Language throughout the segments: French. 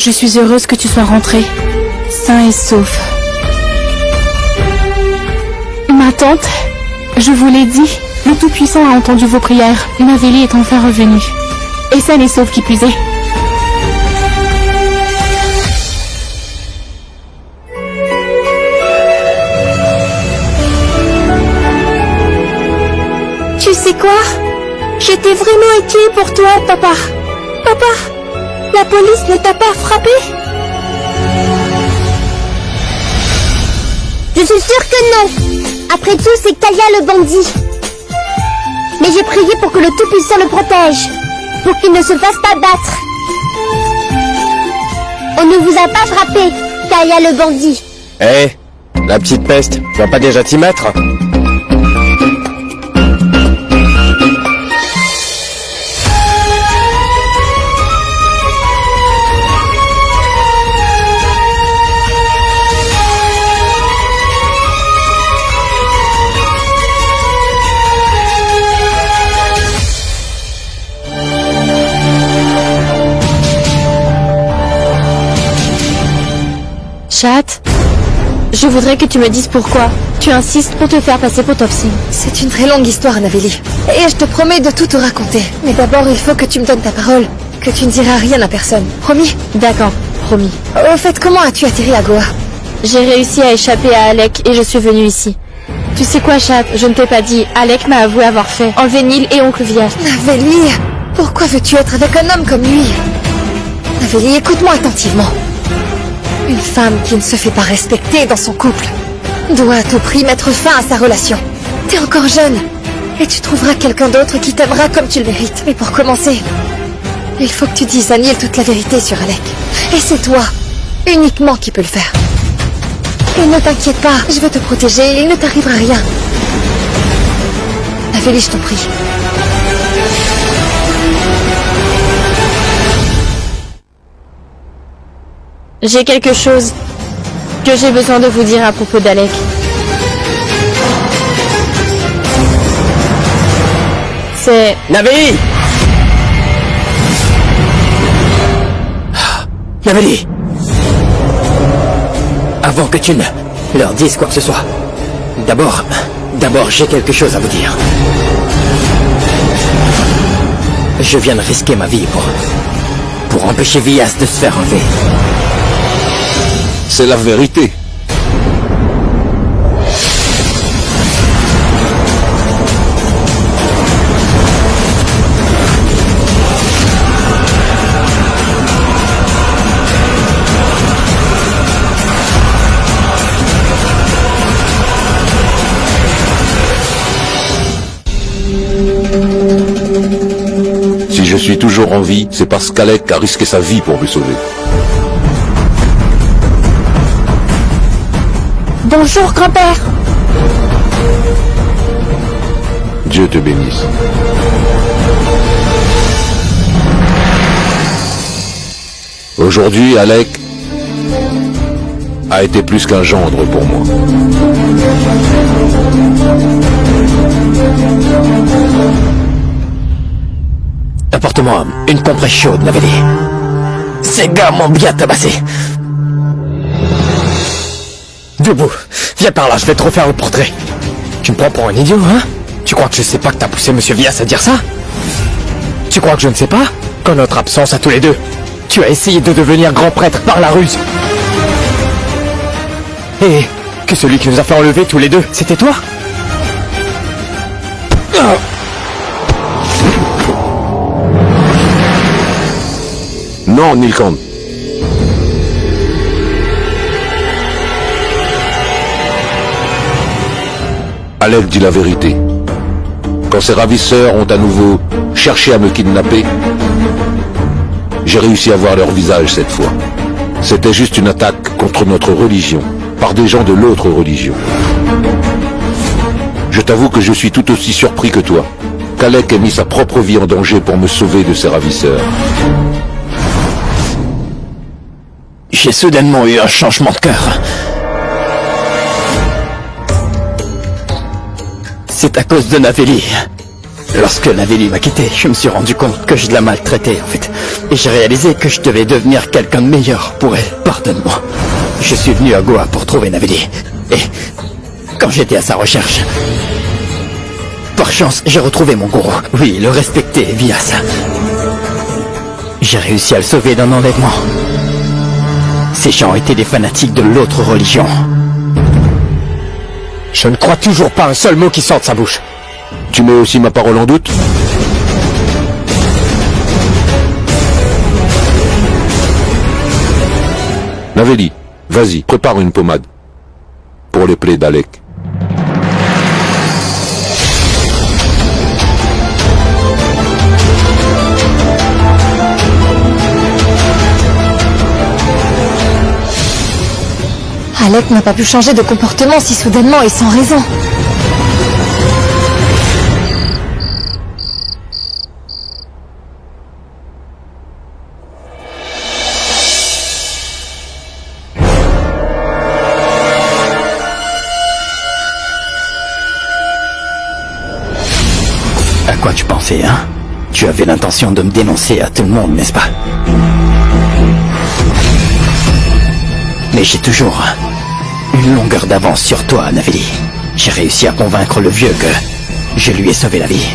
Je suis heureuse que tu sois rentré, sain et sauf. Ma tante, je vous l'ai dit, le Tout-Puissant a entendu vos prières. Naveli est enfin revenue. Et saine et sauve qui plus est. Tu sais quoi? J'étais vraiment inquiet pour toi, papa. Papa, la police ne t'a pas frappé? Je suis sûre que non. Après tout, c'est Kaya le bandit. Mais j'ai prié pour que le Tout-Puissant le protège, pour qu'il ne se fasse pas battre. On ne vous a pas frappé, Kaya le bandit. Hé, la petite peste, tu vas pas déjà t'y mettre? Chat, je voudrais que tu me dises pourquoi tu insistes pour te faire passer pour Topsy. C'est une très longue histoire, Naveli. Et je te promets de tout te raconter. Mais d'abord, il faut que tu me donnes ta parole, que tu ne diras rien à personne. Promis? D'accord, promis. Au fait, comment as-tu atterri à Goa? J'ai réussi à échapper à Alec et je suis venue ici. Tu sais quoi, Chat, je ne t'ai pas dit, Alec m'a avoué avoir fait enlever Neil et Oncle Vias. Naveli, pourquoi veux-tu être avec un homme comme lui? Naveli, écoute-moi attentivement. Une femme qui ne se fait pas respecter dans son couple doit à tout prix mettre fin à sa relation. T'es encore jeune et tu trouveras quelqu'un d'autre qui t'aimera comme tu le mérites. Mais pour commencer, il faut que tu dises à Neil toute la vérité sur Alec. Et c'est toi, uniquement, qui peux le faire. Et ne t'inquiète pas, je vais te protéger, il ne t'arrivera rien. Naveli, je t'en prie. J'ai quelque chose que j'ai besoin de vous dire à propos d'Alec. C'est... Naveli! Naveli! Avant que tu ne leur dises quoi que ce soit, d'abord, j'ai quelque chose à vous dire. Je viens de risquer ma vie pour empêcher Vias de se faire enlever. C'est la vérité. Si je suis toujours en vie, c'est parce qu'Alec a risqué sa vie pour me sauver. Bonjour, grand-père. Dieu te bénisse. Aujourd'hui, Alec a été plus qu'un gendre pour moi. Apporte-moi une compresse chaude, Naveli. Ces gars m'ont bien tabassé. Debout, viens par là, je vais te refaire le portrait. Tu me prends pour un idiot, hein? Tu crois que je sais pas que t'as poussé Monsieur Vias à dire ça? Tu crois que je ne sais pas? Qu'en notre absence à tous les deux, tu as essayé de devenir grand prêtre par la ruse. Et que celui qui nous a fait enlever tous les deux, c'était toi? Non, Nilkand. Alec dit la vérité. Quand ses ravisseurs ont à nouveau cherché à me kidnapper, j'ai réussi à voir leur visage cette fois. C'était juste une attaque contre notre religion, par des gens de l'autre religion. Je t'avoue que je suis tout aussi surpris que toi, qu'Alec ait mis sa propre vie en danger pour me sauver de ses ravisseurs. J'ai soudainement eu un changement de cœur. C'est à cause de Naveli. Lorsque Navélie m'a quitté, je me suis rendu compte que je la maltraitais, en fait. Et j'ai réalisé que je devais devenir quelqu'un de meilleur pour elle. Pardonne-moi. Je suis venu à Goa pour trouver Navélie. Et quand j'étais à sa recherche, par chance, j'ai retrouvé mon gourou. Oui, le respecté, Vyas. J'ai réussi à le sauver d'un enlèvement. Ces gens étaient des fanatiques de l'autre religion. Je ne crois toujours pas un seul mot qui sort de sa bouche. Tu mets aussi ma parole en doute? Navélie, vas-y, prépare une pommade. Pour les plaies d'Alec. Alec n'a pas pu changer de comportement si soudainement et sans raison. À quoi tu pensais, hein? Tu avais l'intention de me dénoncer à tout le monde, n'est-ce pas? Mais j'ai toujours une longueur d'avance sur toi, Navélie. J'ai réussi à convaincre le vieux que je lui ai sauvé la vie.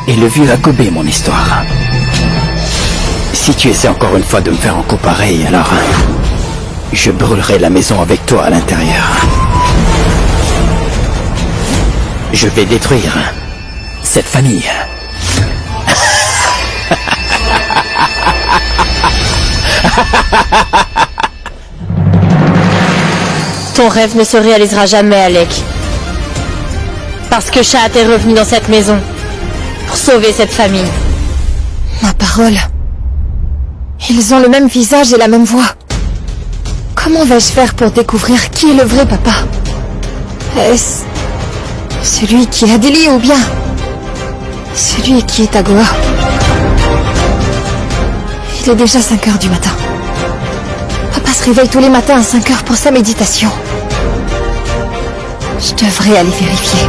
Et le vieux a gobé mon histoire. Si tu essaies encore une fois de me faire un coup pareil, alors je brûlerai la maison avec toi à l'intérieur. Je vais détruire cette famille. Ton rêve ne se réalisera jamais, Alec. Parce que Sha'at est revenu dans cette maison pour sauver cette famille. Ma parole. Ils ont le même visage et la même voix. Comment vais-je faire pour découvrir qui est le vrai papa? Est-ce celui qui est à Delhi ou bien celui qui est à Goa? Il est déjà 5 heures du matin. Papa se réveille tous les matins à 5 heures pour sa méditation. Je devrais aller vérifier.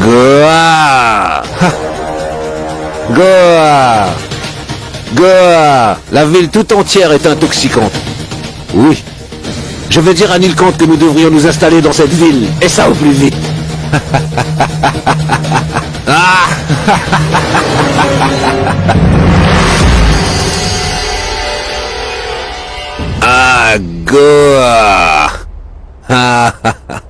Goa! Goa! Goa! La ville tout entière est intoxicante. Oui. Je vais dire à Nilkant que nous devrions nous installer dans cette ville, et ça au plus vite. Ah! Ah, Goa! Ah, ah, ah.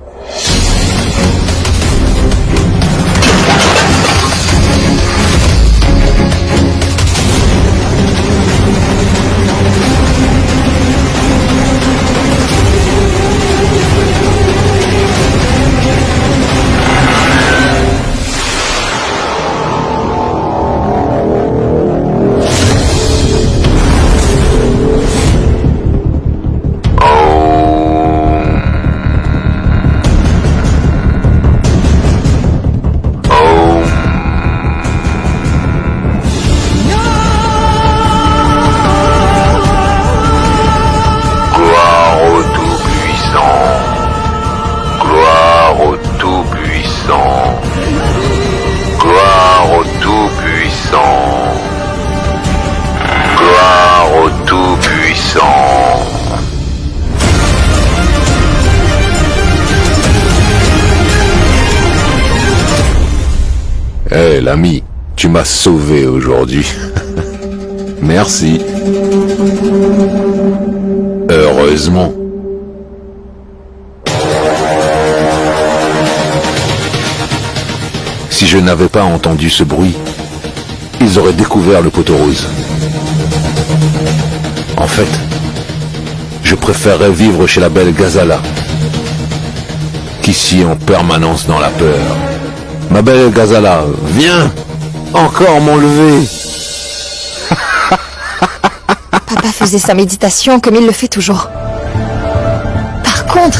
Hé, l'ami, tu m'as sauvé aujourd'hui. Merci. Heureusement. Si je n'avais pas entendu ce bruit, ils auraient découvert le poteau rose. En fait, je préférerais vivre chez la belle Ghazala qu'ici en permanence dans la peur. Ma belle Ghazala, viens encore m'enlever. Papa faisait sa méditation comme il le fait toujours. Par contre,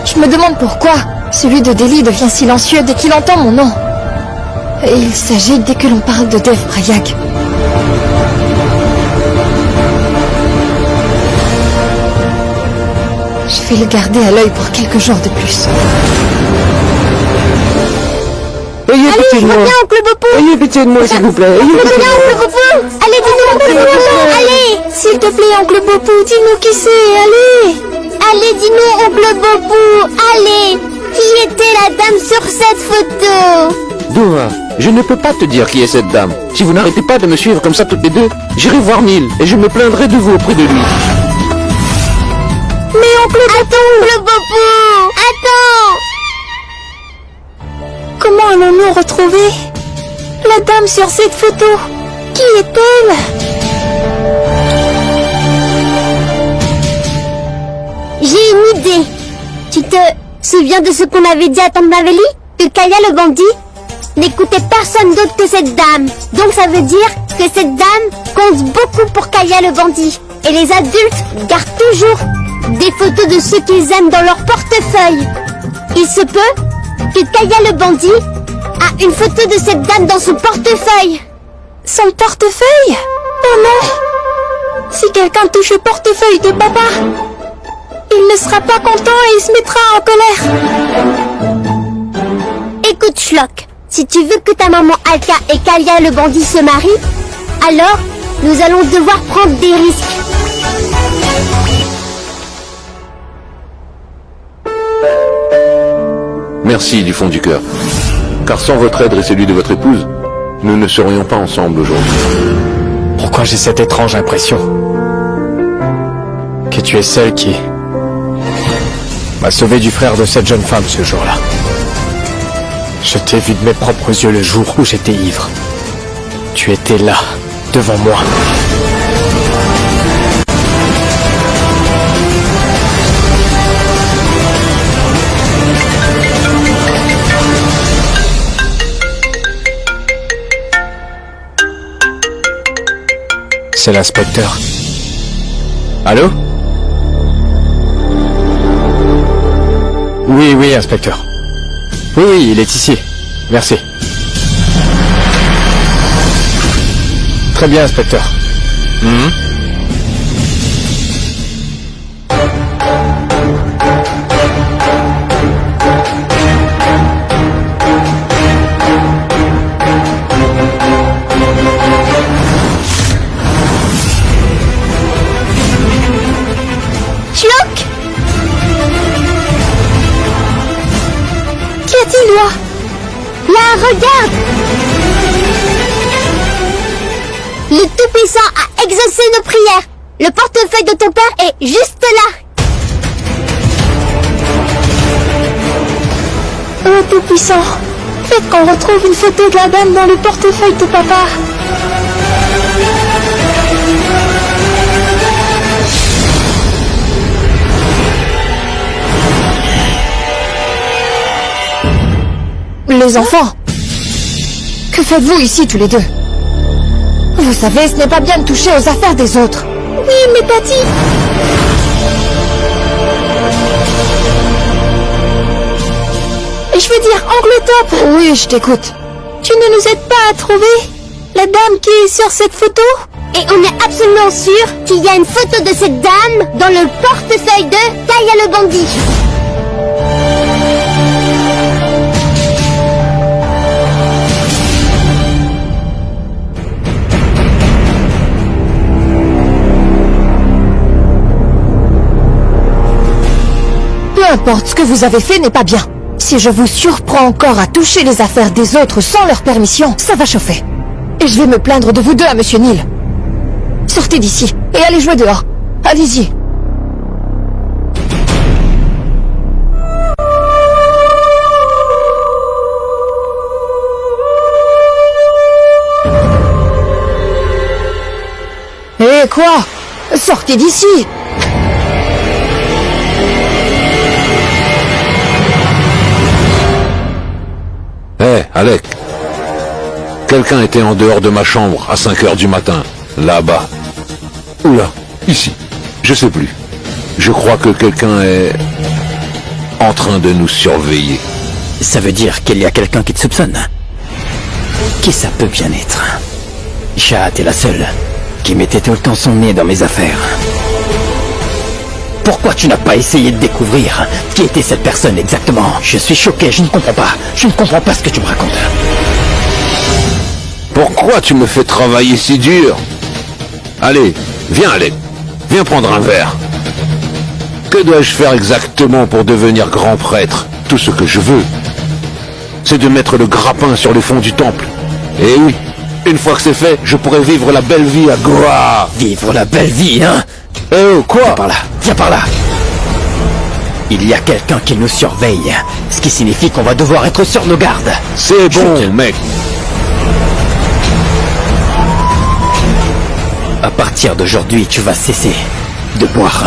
je me demande pourquoi, Celui de Delhi devient silencieux dès qu'il entend mon nom. Et il s'agite dès que l'on parle de Dev Prayag. Je vais le garder à l'œil pour quelques jours de plus. Ayez pitié de moi. Reviens, oncle Bopo. Ayez pitié de moi, s'il vous plaît. Ayez pitié de Reviens, moi. oncle Bopo. Allez, dis-nous, oncle Bopo. Allez, s'il te plaît, oncle Bopo, dis-nous qui c'est. Allez. Allez, dis-nous, oncle Bopo. Allez. Qui était la dame sur cette photo? Dora, je ne peux pas te dire qui est cette dame. Si vous n'arrêtez pas de me suivre comme ça toutes les deux, j'irai voir Neil et je me plaindrai de vous auprès de lui. Mais oncle Bopo. Attends, oncle Bopo. Attends. Comment allons-nous retrouver la dame sur cette photo? Qui est-elle? J'ai une idée. Tu te souviens de ce qu'on avait dit à Tante Maveli? Que Kaya le bandit n'écoutait personne d'autre que cette dame. Donc ça veut dire que cette dame compte beaucoup pour Kaya le bandit. Et les adultes gardent toujours des photos de ceux qu'ils aiment dans leur portefeuille. Il se peut que Kaya le bandit a une photo de cette dame dans son portefeuille. Son portefeuille? Oh non! Si quelqu'un touche le portefeuille de papa, il ne sera pas content et il se mettra en colère. Écoute, Shlock, si tu veux que ta maman Alka et Kaya le bandit se marient, alors nous allons devoir prendre des risques. Merci du fond du cœur. Car sans votre aide et celui de votre épouse, nous ne serions pas ensemble aujourd'hui. Pourquoi j'ai cette étrange impression que tu es celle qui m'a sauvé du frère de cette jeune femme ce jour-là. Je t'ai vu de mes propres yeux le jour où j'étais ivre. Tu étais là, devant moi. C'est l'inspecteur. Allô? Oui, inspecteur. Oui, il est ici. Merci. Très bien, inspecteur. Shlock! Qu'y a-t-il, là? Là, regarde! Le Tout-Puissant a exaucé nos prières. Le portefeuille de ton père est juste là. Oh, Tout-Puissant, faites qu'on retrouve une photo de la dame dans le portefeuille de papa. Les enfants, que faites-vous ici tous les deux? Vous savez, ce n'est pas bien de toucher aux affaires des autres. Oui, mais Tati... Et je veux dire, Oncle Top. Oui, je t'écoute. Tu ne nous aides pas à trouver la dame qui est sur cette photo? Et on est absolument sûr qu'il y a une photo de cette dame dans le portefeuille de Kaya le bandit. Peu importe, ce que vous avez fait n'est pas bien. Si je vous surprends encore à toucher les affaires des autres sans leur permission, ça va chauffer. Et je vais me plaindre de vous deux à Monsieur Neil. Sortez d'ici et allez jouer dehors. Allez-y. Eh quoi? Sortez d'ici! Hé, Alec. Quelqu'un était en dehors de ma chambre à 5 heures du matin, là-bas. Oula, ici. Je sais plus. Je crois que quelqu'un est... en train de nous surveiller. Ça veut dire qu'il y a quelqu'un qui te soupçonne. Qui ça peut bien être? Shahat est la seule qui mettait tout le temps son nez dans mes affaires. Pourquoi tu n'as pas essayé de découvrir qui était cette personne exactement? Je suis choqué, je ne comprends pas. Je ne comprends pas ce que tu me racontes. Pourquoi tu me fais travailler si dur? Allez, viens Alec. Viens prendre un verre. Que dois-je faire exactement pour devenir grand prêtre? Tout ce que je veux, c'est de mettre le grappin sur les fonds du temple. Et oui, une fois que c'est fait, je pourrai vivre la belle vie à Goa. Vivre la belle vie, hein? Oh, quoi? Viens par là, viens par là. Il y a quelqu'un qui nous surveille, ce qui signifie qu'on va devoir être sur nos gardes. C'est bon, mec. À partir d'aujourd'hui, tu vas cesser de boire.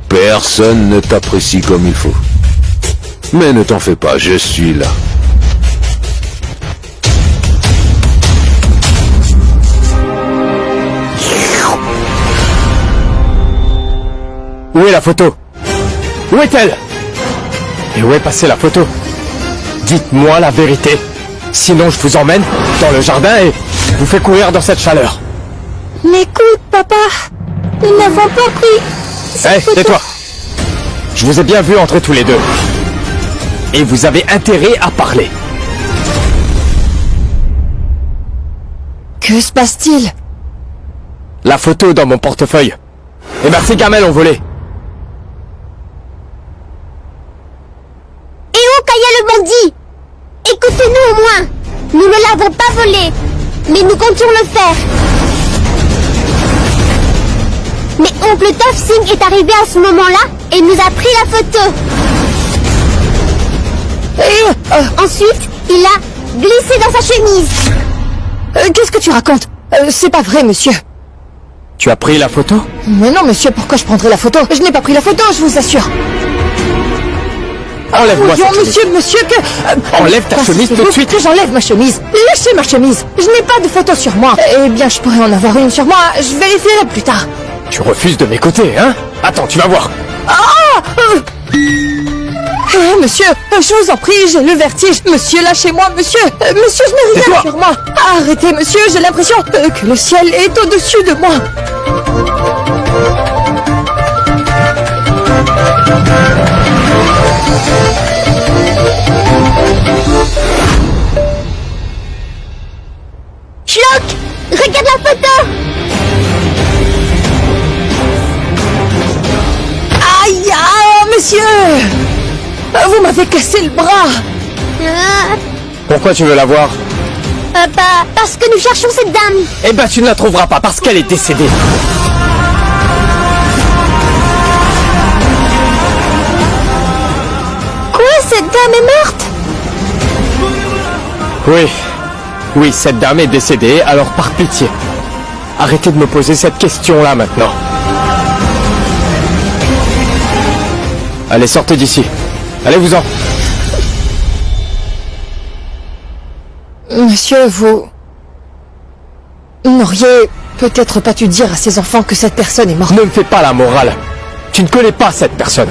Personne ne t'apprécie comme il faut. Mais ne t'en fais pas, je suis là. Où est la photo? Où est-elle? Et où est passée la photo? Dites-moi la vérité. Sinon je vous emmène dans le jardin et vous fais courir dans cette chaleur. Mais écoute, papa, nous n'avons pas pris... Hé, tais-toi. Je vous ai bien vu entrer tous les deux. Et vous avez intérêt à parler. Que se passe-t-il? La photo dans mon portefeuille. Eh ben ces gamins l'ont volée. Et où Kaya le bandit? Écoutez-nous au moins. Nous ne l'avons pas volé, mais nous comptions le faire. Mais oncle Toph Singh est arrivé à ce moment-là et nous a pris la photo. Ensuite, il a glissé dans sa chemise. Qu'est-ce que tu racontes? C'est pas vrai, monsieur. Tu as pris la photo? Mais non, monsieur, pourquoi je prendrais la photo? Je n'ai pas pris la photo, je vous assure. Enlève-moi cette chemise. Monsieur, que... Enlève ta chemise tout de suite. Que j'enlève ma chemise. Lâchez ma chemise. Je n'ai pas de photo sur moi. Eh bien, je pourrais en avoir une sur moi. Je vérifierai plus tard. Tu refuses de m'écouter, hein? Attends, tu vas voir. Monsieur, je vous en prie, j'ai le vertige. Monsieur, lâchez-moi, monsieur. Monsieur, je n'ai rien Tais-toi. sur moi. Arrêtez, monsieur, j'ai l'impression que le ciel est au-dessus de moi. Shlock, regarde la photo. Aïe, monsieur. Vous m'avez cassé le bras. Pourquoi tu veux la voir? Parce que nous cherchons cette dame. Eh ben tu ne la trouveras pas parce qu'elle est décédée. Quoi, cette dame est morte? Oui, cette dame est décédée, alors par pitié, arrêtez de me poser cette question-là maintenant. Allez, sortez d'ici. Allez-vous-en. Monsieur, vous n'auriez peut-être pas dû dire à ces enfants que cette personne est morte. Ne me fais pas la morale. Tu ne connais pas cette personne.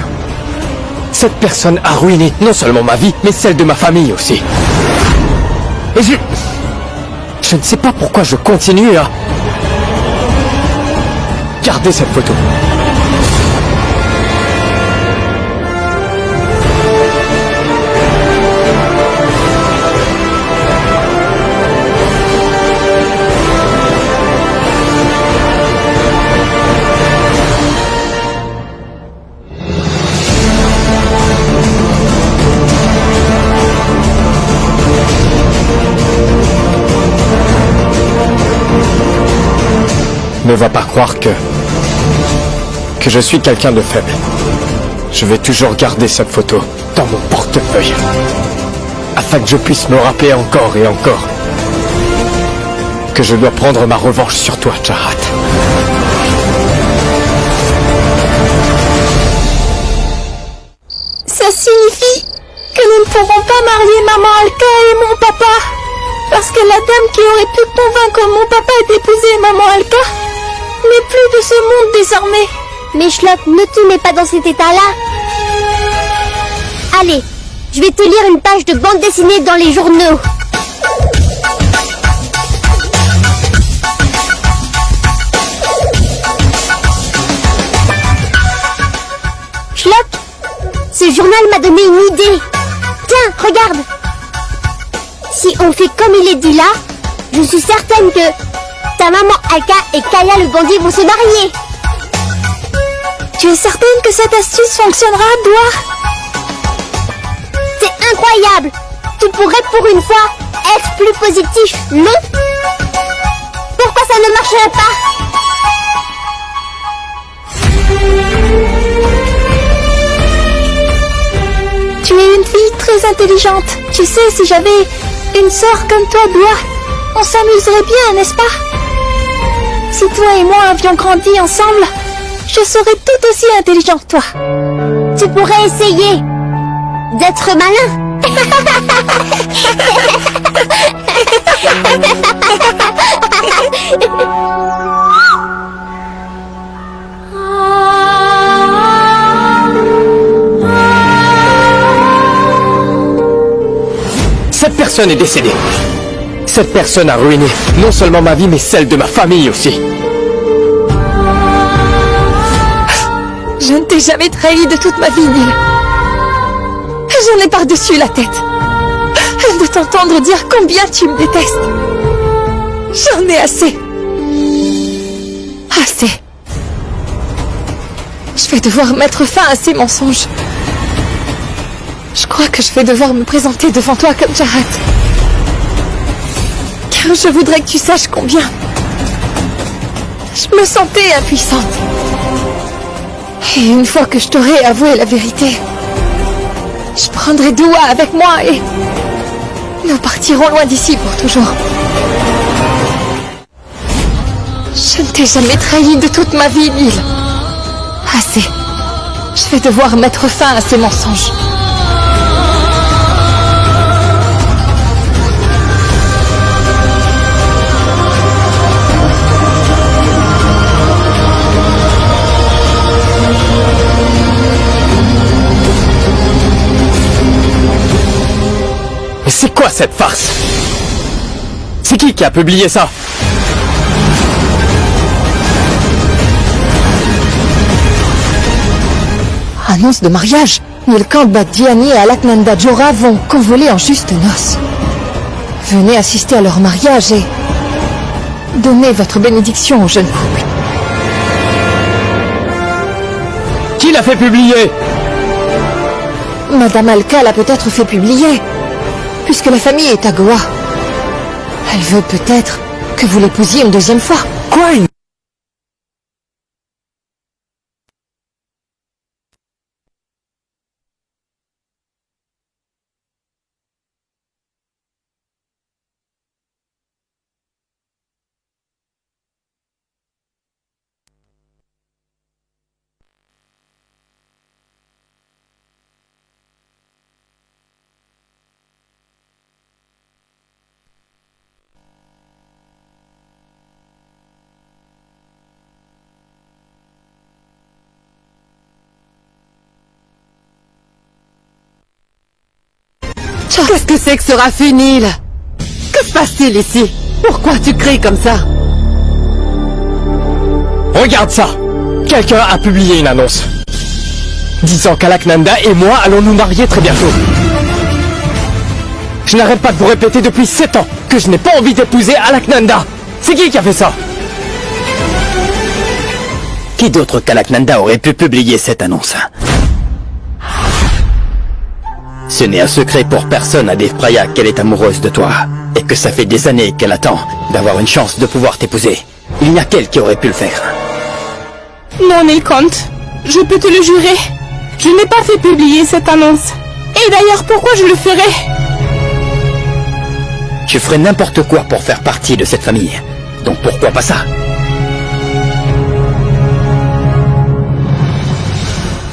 Cette personne a ruiné non seulement ma vie, mais celle de ma famille aussi. Et je ne sais pas pourquoi je continue à garder cette photo. Ne va pas croire que je suis quelqu'un de faible. Je vais toujours garder cette photo dans mon portefeuille, afin que je puisse me rappeler encore et encore que je dois prendre ma revanche sur toi, Chahat. Ça signifie que nous ne pourrons pas marier maman Alka et mon papa. Parce que la dame qui aurait pu convaincre mon papa d'épouser maman Alka n'est plus de ce monde désormais. Mais Shlop, ne te mets pas dans cet état-là. Allez, je vais te lire une page de bande dessinée dans les journaux. Shlop, ce journal m'a donné une idée. Tiens, regarde. Si on fait comme il est dit là, je suis certaine que ta maman Alka et Kaya le bandit vont se marier. Tu es certaine que cette astuce fonctionnera, Doua? C'est incroyable. Tu pourrais pour une fois être plus positif, non? Pourquoi ça ne marcherait pas? Tu es une fille très intelligente. Tu sais, si j'avais une sœur comme toi, Doua, on s'amuserait bien, n'est-ce pas? Si toi et moi avions grandi ensemble, je serais tout aussi intelligente que toi. Tu pourrais essayer d'être malin. Cette personne est décédée. Cette personne a ruiné non seulement ma vie, mais celle de ma famille aussi. Je ne t'ai jamais trahi de toute ma vie, Neil. J'en ai par-dessus la tête de t'entendre dire combien tu me détestes. J'en ai assez. Assez. Je vais devoir mettre fin à ces mensonges. Je crois que je vais devoir me présenter devant toi comme Jahat. Car je voudrais que tu saches combien je me sentais impuissante. Et une fois que je t'aurai avoué la vérité, je prendrai Doua avec moi et nous partirons loin d'ici pour toujours. Je ne t'ai jamais trahi de toute ma vie, Neil. Assez. Je vais devoir mettre fin à ces mensonges. Mais c'est quoi cette farce? C'est qui a publié ça? Annonce de mariage. Nilkant Badiani et Alaknanda Jora vont convoler en juste noces. Venez assister à leur mariage et donnez votre bénédiction au jeune couple. Qui l'a fait publier? Madame Alka l'a peut-être fait publier, puisque la famille est à Goa. Elle veut peut-être que vous l'épousiez une deuxième fois. Quoi? Qu'est-ce que c'est que ce raffut, Neil? Que se passe-t-il ici? Pourquoi tu cries comme ça? Regarde ça! Quelqu'un a publié une annonce disant qu'Alaknanda et moi allons nous marier très bientôt. Je n'arrête pas de vous répéter depuis 7 ans que je n'ai pas envie d'épouser Alaknanda. C'est qui a fait ça? Qui d'autre qu'Alaknanda aurait pu publier cette annonce? Ce n'est un secret pour personne à Devpraya qu'elle est amoureuse de toi, et que ça fait des années qu'elle attend d'avoir une chance de pouvoir t'épouser. Il n'y a qu'elle qui aurait pu le faire. Non, Nilkant, je peux te le jurer. Je n'ai pas fait publier cette annonce. Et d'ailleurs, pourquoi je le ferais? Tu ferais n'importe quoi pour faire partie de cette famille. Donc pourquoi pas ça?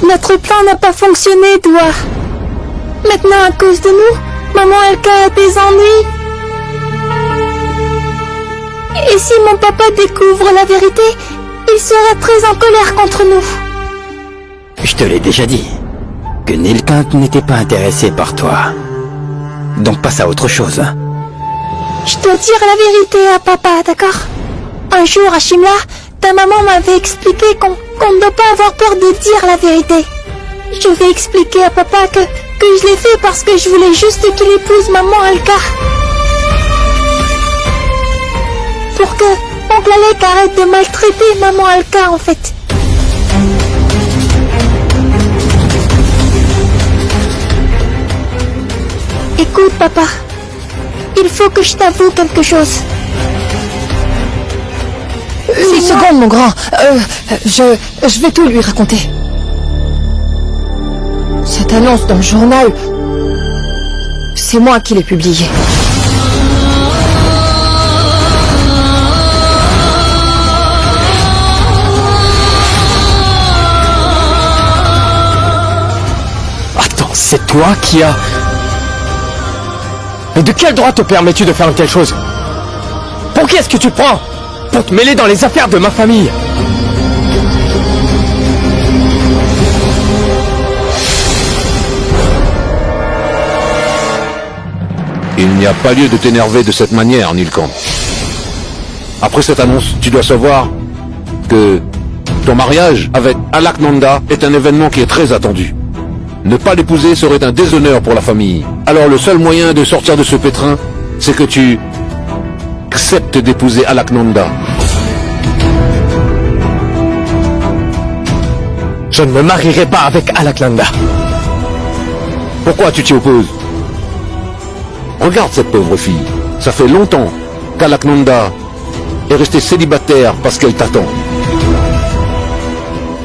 Notre plan n'a pas fonctionné, Doua. Maintenant, à cause de nous, maman Alka a des ennuis. Et si mon papa découvre la vérité, il sera très en colère contre nous. Je te l'ai déjà dit, que Nilkant n'était pas intéressé par toi. Donc passe à autre chose. Je dois dire la vérité à papa, d'accord? Un jour à Shimla, ta maman m'avait expliqué qu'on ne doit pas avoir peur de dire la vérité. Je vais expliquer à papa que je l'ai fait parce que je voulais juste qu'il épouse maman Alka. Pour que oncle Alec arrête de maltraiter maman Alka, en fait. Écoute, papa. Il faut que je t'avoue quelque chose. Une seconde, mon grand. Je vais tout lui raconter. Cette annonce dans le journal, c'est moi qui l'ai publiée. Attends, c'est toi qui as... Mais de quel droit te permets-tu de faire une telle chose? Pour qui est-ce que tu prends? Pour te mêler dans les affaires de ma famille? Il n'y a pas lieu de t'énerver de cette manière, Nilkant. Après cette annonce, tu dois savoir que ton mariage avec Alaknanda est un événement qui est très attendu. Ne pas l'épouser serait un déshonneur pour la famille. Alors le seul moyen de sortir de ce pétrin, c'est que tu acceptes d'épouser Alaknanda. Je ne me marierai pas avec Alaknanda. Pourquoi tu t'y opposes? Regarde cette pauvre fille. Ça fait longtemps qu'Alaknanda est restée célibataire parce qu'elle t'attend.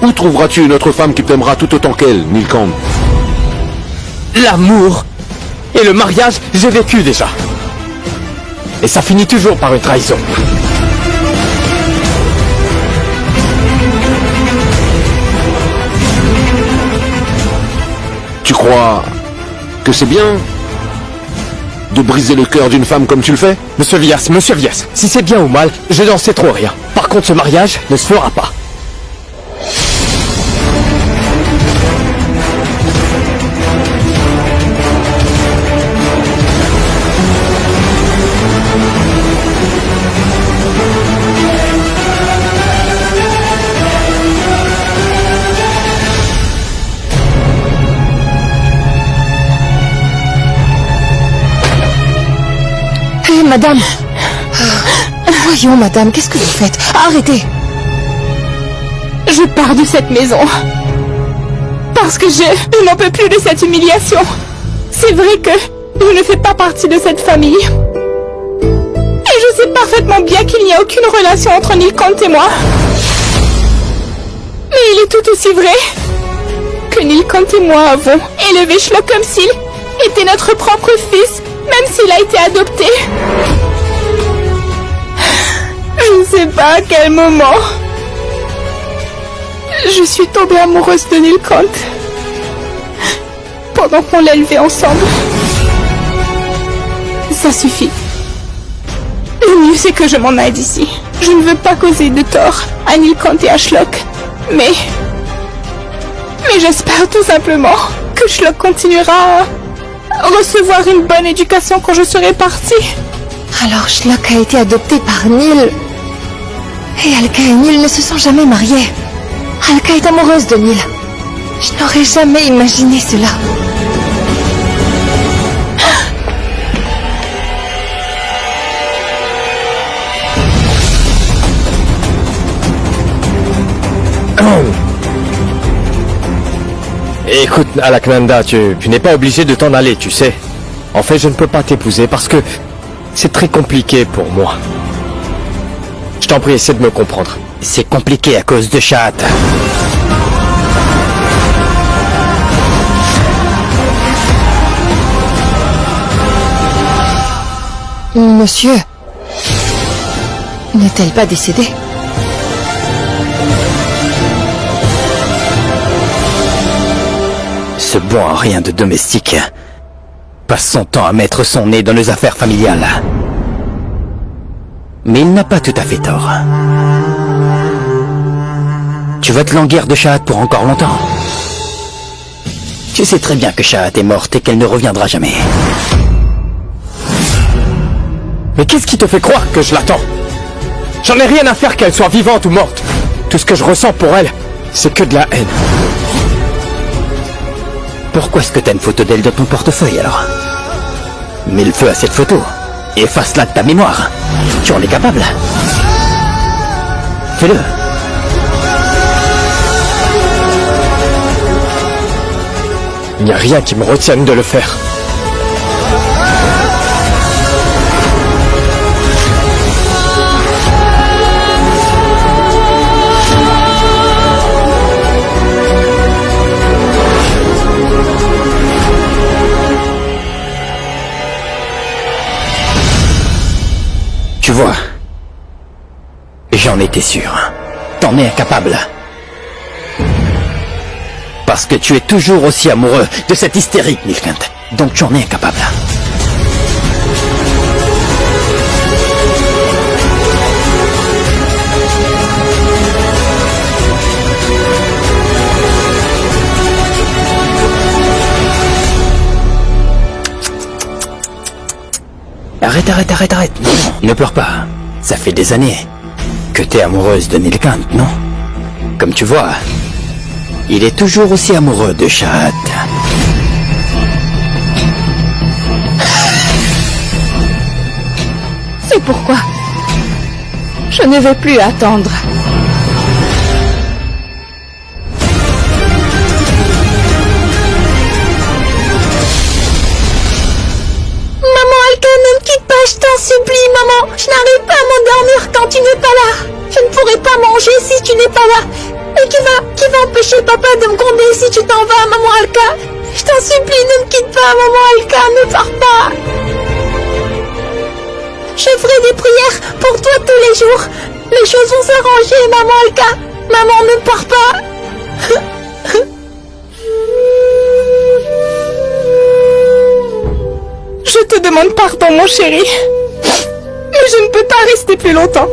Où trouveras-tu une autre femme qui t'aimera tout autant qu'elle, Nilkant? L'amour et le mariage, j'ai vécu déjà. Et ça finit toujours par une trahison. Tu crois que c'est bien de briser le cœur d'une femme comme tu le fais? Monsieur Vyas, si c'est bien ou mal, je n'en sais trop rien. Par contre, ce mariage ne se fera pas. Madame. Voyons, madame, qu'est-ce que vous faites? Arrêtez. Je pars de cette maison. Parce que je n'en peux plus de cette humiliation. C'est vrai que je ne fais pas partie de cette famille. Et je sais parfaitement bien qu'il n'y a aucune relation entre Nilkant et moi. Mais il est tout aussi vrai que Nilkant et moi avons élevé Shlok comme s'il était notre propre fils, même s'il a été adopté. Je ne sais pas à quel moment je suis tombée amoureuse de Nilkant pendant qu'on l'élevait ensemble. Ça suffit. Le mieux c'est que je m'en aille d'ici. Je ne veux pas causer de tort à Nilkant et à Shlok. Mais j'espère tout simplement que Shlok continuera à recevoir une bonne éducation quand je serai partie. Alors Shlok a été adopté par Nil. Et Alka et Nil ne se sont jamais mariés. Alka est amoureuse de Nil. Je n'aurais jamais imaginé cela. Écoute, Alaknanda, tu n'es pas obligé de t'en aller, tu sais. En fait, je ne peux pas t'épouser parce que c'est très compliqué pour moi. Je t'en prie, essaie de me comprendre. C'est compliqué à cause de Chat. Monsieur, n'est-elle pas décédée? Ce bon à rien de domestique passe son temps à mettre son nez dans les affaires familiales. Mais il n'a pas tout à fait tort. Tu vas te languir de Shahat pour encore longtemps. Tu sais très bien que Shahat est morte et qu'elle ne reviendra jamais. Mais qu'est-ce qui te fait croire que je l'attends? J'en ai rien à faire qu'elle soit vivante ou morte. Tout ce que je ressens pour elle, c'est que de la haine. Pourquoi est-ce que t'as une photo d'elle dans ton portefeuille alors? Mets le feu à cette photo. Efface-la de ta mémoire. Tu en es capable. Fais-le. Il n'y a rien qui me retienne de le faire. Tu vois, j'en étais sûr. T'en es incapable. Parce que tu es toujours aussi amoureux de cette hystérique, Nilkant. Donc tu en es incapable. Arrête. Non, ne pleure pas. Ça fait des années que t'es amoureuse de Nilkant, non? Comme tu vois, il est toujours aussi amoureux de Shahat. C'est pourquoi je ne vais plus attendre. Je t'en supplie, maman. Je n'arrive pas à m'endormir quand tu n'es pas là. Je ne pourrai pas manger si tu n'es pas là. Et qui va empêcher papa de me gronder si tu t'en vas, maman Alka? Je t'en supplie, ne me quitte pas, maman Alka, ne pars pas. Je ferai des prières pour toi tous les jours. Les choses vont s'arranger, maman Alka. Maman, ne pars pas. Je te demande pardon, mon chéri. Mais je ne peux pas rester plus longtemps.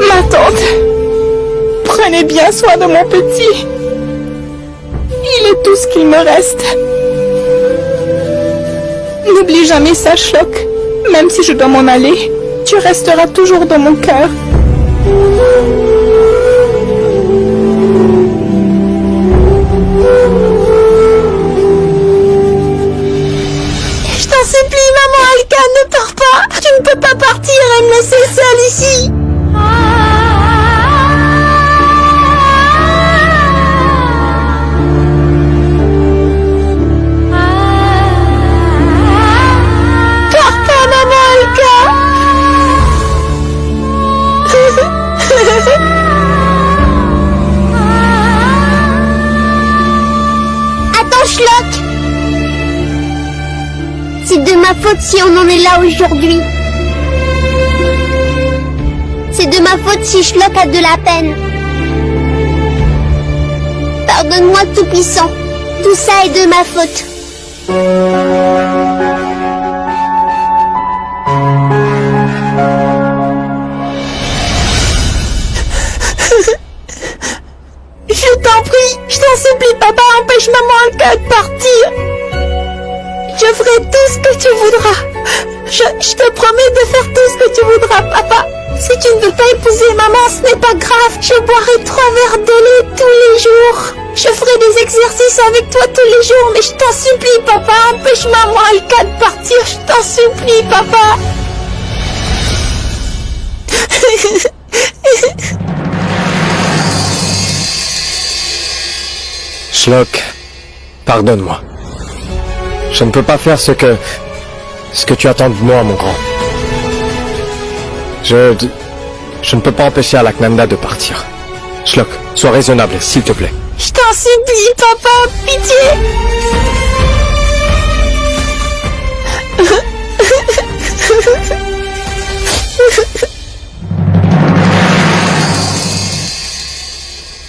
Ma tante, prenez bien soin de mon petit. Il est tout ce qu'il me reste. N'oublie jamais ça, Shlok. Même si je dois m'en aller, tu resteras toujours dans mon cœur. Je t'en supplie, maman Alka, ne pars pas. Tu ne peux pas partir et me laisser seule ici. Pars pas, maman Alka. Attends, Shlok. C'est de ma faute si on en est là aujourd'hui. C'est de ma faute si Shlok a de la peine. Pardonne-moi, Tout-Puissant. Tout ça est de ma faute. Je t'en prie, je t'en supplie, papa, empêche maman Alka de partir. Je ferai tout ce que tu voudras. Je te promets de faire tout ce que tu voudras, papa. Si tu ne veux pas épouser maman, ce n'est pas grave. Je boirai 3 verres de lait tous les jours. Je ferai des exercices avec toi tous les jours, mais je t'en supplie, papa, empêche maman Alka de partir. Je t'en supplie, papa. Shlok, pardonne-moi. Je ne peux pas faire ce que tu attends de moi, mon grand. Je ne peux pas empêcher Alaknanda de partir. Shlok, sois raisonnable, s'il te plaît. Je t'en supplie, papa, pitié.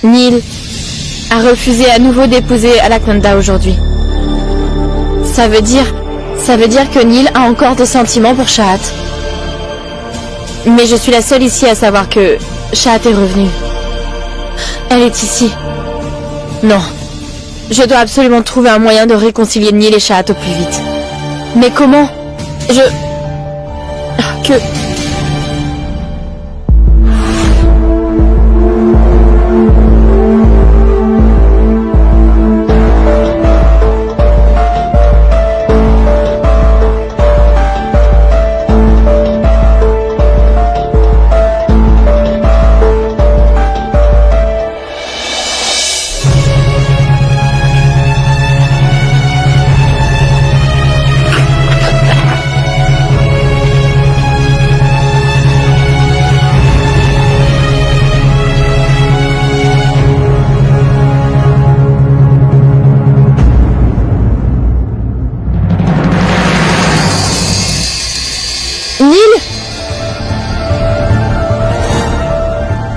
Nil a refusé à nouveau d'épouser Alaknanda aujourd'hui. Ça veut dire Ça veut dire que Neil a encore des sentiments pour Shahat. Mais je suis la seule ici à savoir que Shahat est revenue. Elle est ici. Non. Je dois absolument trouver un moyen de réconcilier Neil et Shahat au plus vite. Mais comment? Que...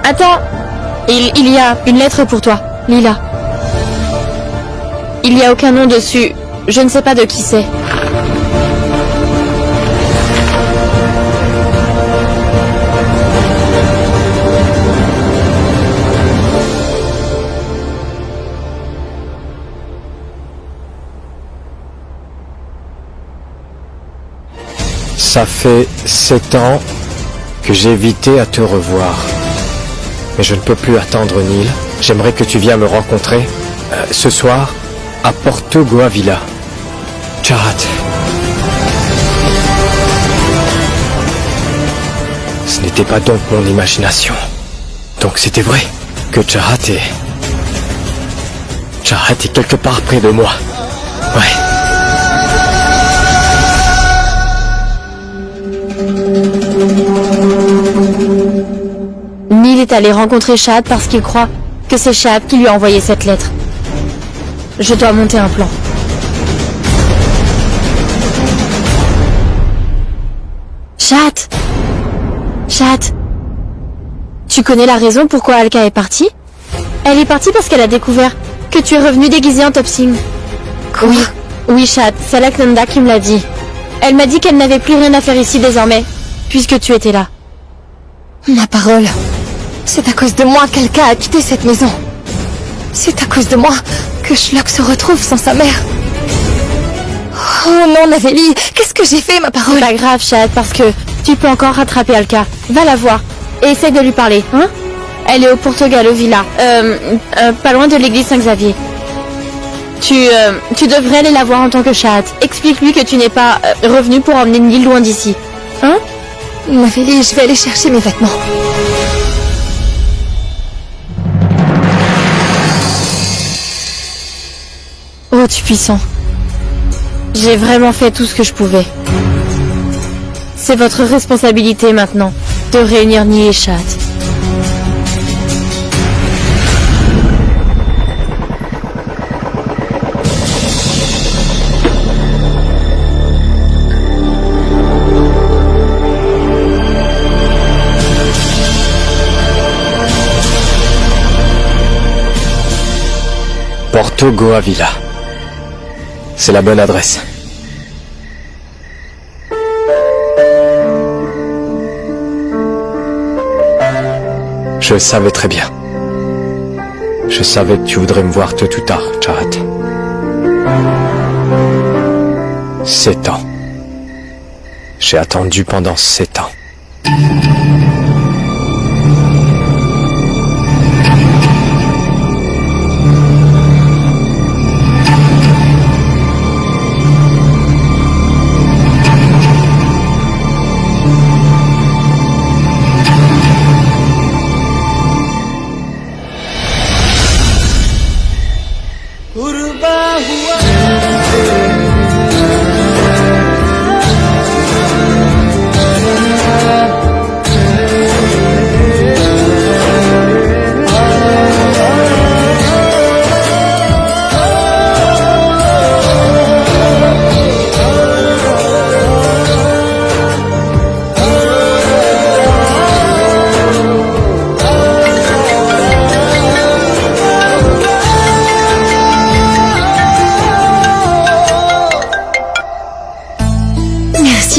Attends, il y a une lettre pour toi, Lila. Il n'y a aucun nom dessus. Je ne sais pas de qui c'est. Ça fait 7 ans que j'ai évité à te revoir. Mais je ne peux plus attendre, Neil. J'aimerais que tu viennes me rencontrer ce soir à Porto Goavilla. Shahat. Ce n'était pas donc mon imagination. Donc c'était vrai que Shahat est quelque part près de moi. Ouais. Neil est allé rencontrer Shahat parce qu'il croit que c'est Shahat qui lui a envoyé cette lettre. Je dois monter un plan. Shahat! Shahat! Tu connais la raison pourquoi Alka est partie? Elle est partie parce qu'elle a découvert que tu es revenu déguisé en Topsing. Quoi? Oui, Shahat, c'est Alaknanda qui me l'a dit. Elle m'a dit qu'elle n'avait plus rien à faire ici désormais, puisque tu étais là. Ma parole. C'est à cause de moi qu'Alka a quitté cette maison. C'est à cause de moi que Shlock se retrouve sans sa mère. Oh non, Navélie, qu'est-ce que j'ai fait, ma parole? C'est pas grave, Shahat, parce que tu peux encore rattraper Alka. Va la voir et essaie de lui parler, hein? Elle est au Portogalo Villa, pas loin de l'église Saint-Xavier. Tu devrais aller la voir en tant que Shahat. Explique-lui que tu n'es pas revenu pour emmener Neil loin d'ici, hein? Navélie, je vais aller chercher mes vêtements. Oh, tu puissant. J'ai vraiment fait tout ce que je pouvais. C'est votre responsabilité maintenant de réunir Neil et Shahat. Porto Goavilla. C'est la bonne adresse. Je savais très bien. Je savais que tu voudrais me voir tôt ou tard, Shahat. 7 ans. J'ai attendu pendant 7 ans.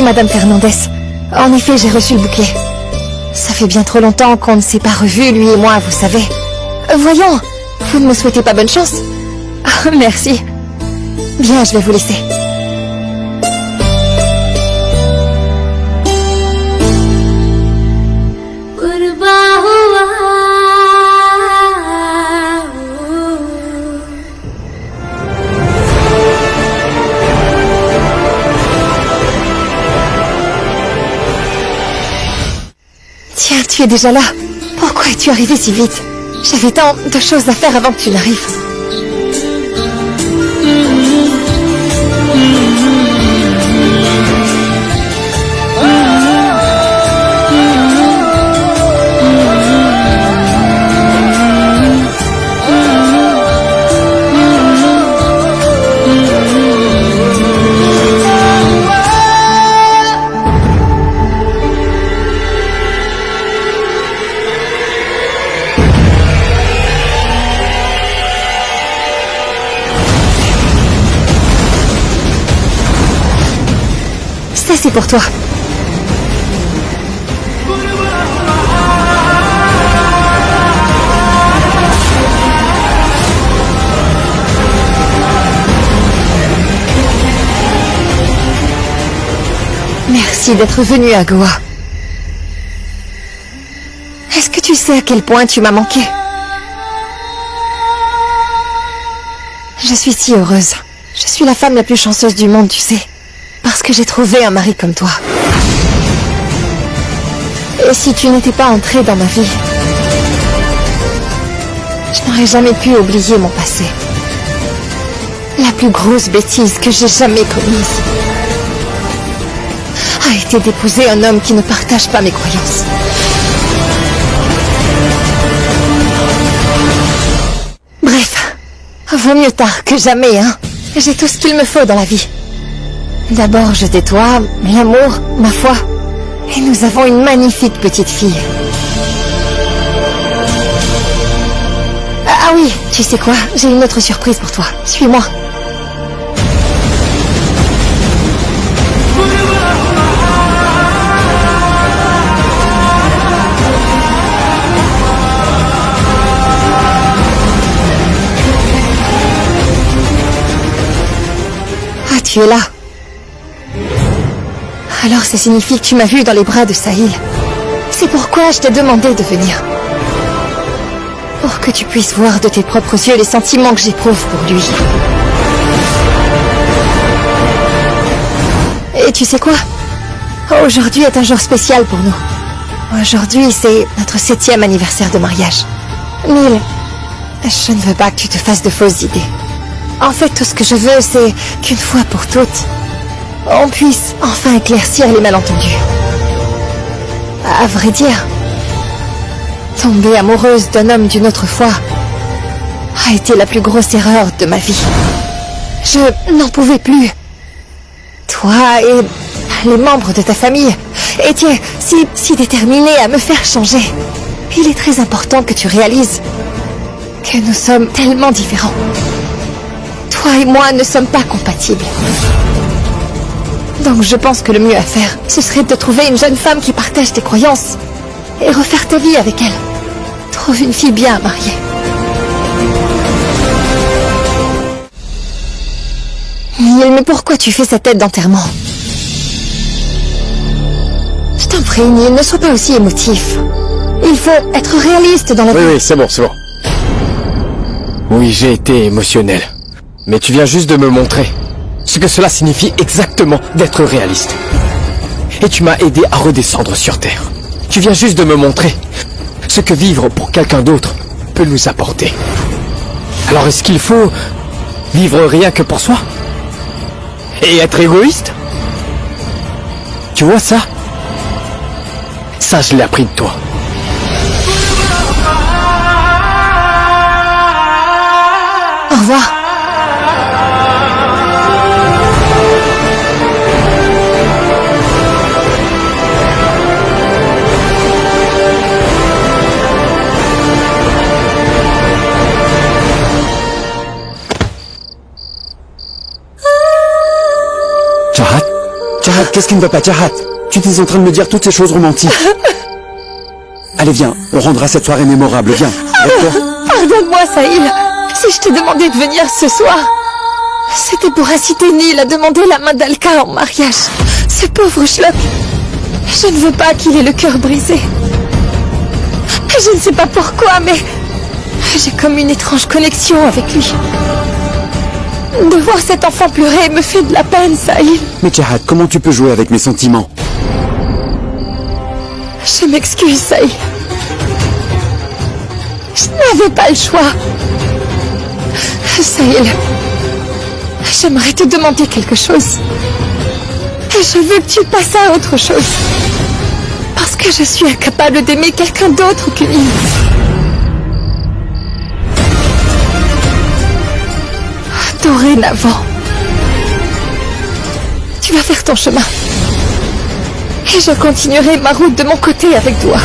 Madame Fernandez. En effet, j'ai reçu le bouquet. Ça fait bien trop longtemps qu'on ne s'est pas revus, lui et moi, vous savez. Voyons, vous ne me souhaitez pas bonne chance? Ah, merci. Bien, je vais vous laisser. Tiens, tu es déjà là. Pourquoi es-tu arrivé si vite? J'avais tant de choses à faire avant que tu n'arrives. Ça, c'est pour toi. Merci d'être venu à Goa. Est-ce que tu sais à quel point tu m'as manqué? Je suis si heureuse. Je suis la femme la plus chanceuse du monde, tu sais. Parce que j'ai trouvé un mari comme toi. Et si tu n'étais pas entré dans ma vie, je n'aurais jamais pu oublier mon passé. La plus grosse bêtise que j'ai jamais commise a été d'épouser un homme qui ne partage pas mes croyances. Bref, vaut mieux tard que jamais, hein. J'ai tout ce qu'il me faut dans la vie. D'abord, je t'ai toi, l'amour, ma foi. Et nous avons une magnifique petite fille. Ah oui, tu sais quoi? J'ai une autre surprise pour toi. Suis-moi. Ah, tu es là. Alors ça signifie que tu m'as vu dans les bras de Sahil. C'est pourquoi je t'ai demandé de venir. Pour que tu puisses voir de tes propres yeux les sentiments que j'éprouve pour lui. Et tu sais quoi? Aujourd'hui est un jour spécial pour nous. Aujourd'hui, c'est notre 7e anniversaire de mariage. Neil, je ne veux pas que tu te fasses de fausses idées. En fait, tout ce que je veux, c'est qu'une fois pour toutes, on puisse enfin éclaircir les malentendus. À vrai dire, tomber amoureuse d'un homme d'une autre foi a été la plus grosse erreur de ma vie. Je n'en pouvais plus. Toi et les membres de ta famille étaient si déterminés à me faire changer. Il est très important que tu réalises que nous sommes tellement différents. Toi et moi ne sommes pas compatibles. Donc je pense que le mieux à faire, ce serait de trouver une jeune femme qui partage tes croyances et refaire ta vie avec elle. Trouve une fille bien mariée. Neil, mais pourquoi tu fais cette tête d'enterrement? Je t'en prie, Neil, ne sois pas aussi émotif. Il faut être réaliste dans la vie. Oui, c'est bon, c'est bon. Oui, j'ai été émotionnel. Mais tu viens juste de me montrer ce que cela signifie exactement d'être réaliste. Et tu m'as aidé à redescendre sur Terre. Tu viens juste de me montrer ce que vivre pour quelqu'un d'autre peut nous apporter. Alors est-ce qu'il faut vivre rien que pour soi? Et être égoïste? Tu vois ça? Ça, je l'ai appris de toi. Au revoir. Chahat? Jahat, qu'est-ce qui ne va pas, Jahat? Tu étais en train de me dire toutes ces choses romantiques. Allez, viens, on rendra cette soirée mémorable, viens. D'accord? Pardonne-moi, Sahil. Si je t'ai demandé de venir ce soir, c'était pour inciter Neil à demander la main d'Alka en mariage. Ce pauvre schlock. Je ne veux pas qu'il ait le cœur brisé. Je ne sais pas pourquoi, mais j'ai comme une étrange connexion avec lui. De voir cet enfant pleurer me fait de la peine, Sahil. Mais Jahat, comment tu peux jouer avec mes sentiments? Je m'excuse, Sahil. Je n'avais pas le choix. Sahil, j'aimerais te demander quelque chose. Je veux que tu passes à autre chose. Parce que je suis incapable d'aimer quelqu'un d'autre que lui. Dorénavant, tu vas faire ton chemin. Et je continuerai ma route de mon côté avec toi.